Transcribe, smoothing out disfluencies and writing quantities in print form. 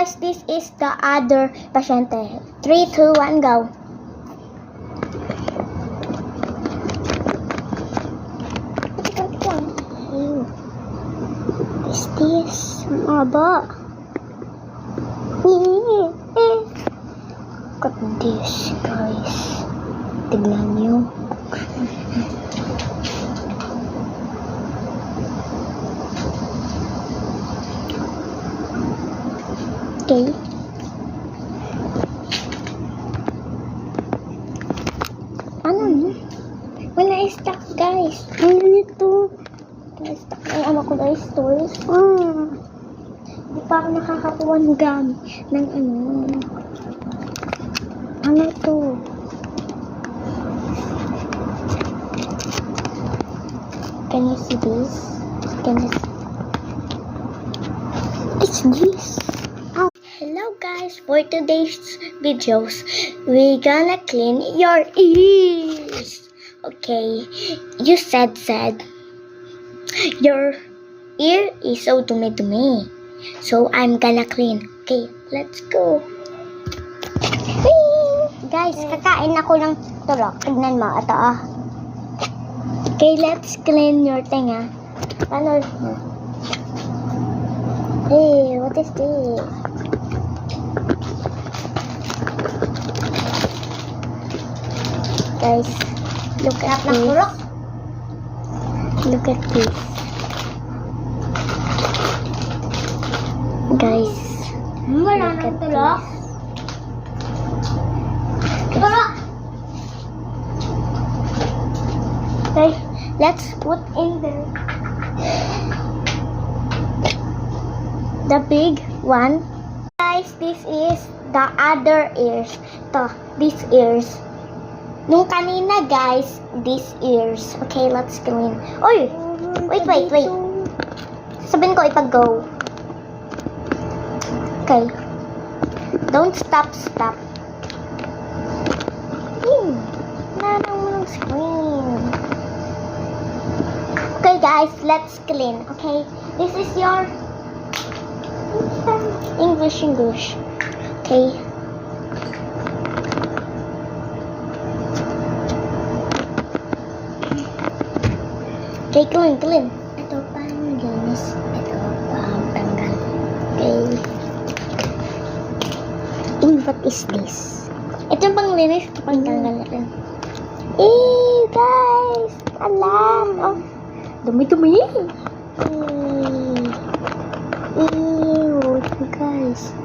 guys, this is the other pasyente. 3, 2, 1, go. Is this? Ang aba. Look at this, guys. Tignan nyo. Okay. Ano yun? Wala stock, guys. Ano nito? Na-stock na yung ko na stores. Hindi pa ako nakakakuha ng gum. Ng ano. Ano to? Can you see this? Can you see? It's this. Oh. Hello guys, for today's videos, we're gonna clean your ears. Okay, you said your ear is so dumi, so I'm gonna clean. Okay, let's go. Whee! Guys, kakain ako ng turok. Tignan mo, ito ah. Okay, let's clean your tenga. Ano? Hey, what is this? Guys, look at this. Look at this. Guys, Wala look nang at tulok. this. Tulok! Okay, let's put in the big one. Guys, this is the other ears. These ears. Nung kanina, guys, these ears. Okay, let's clean. Oy! Wait. Sabihin ko ipag-go. Okay. Don't stop. Nanang mo ng screen. Okay, guys, let's clean. Okay, this is your English. Okay. Okay, clean. Ito pang-linis. Ito pang-tanggal. Okay. What is this? Ito pang-linis. Ito pang-tanggal natin. Guys! Alam! Oh, dumi-dumi! Ew, guys.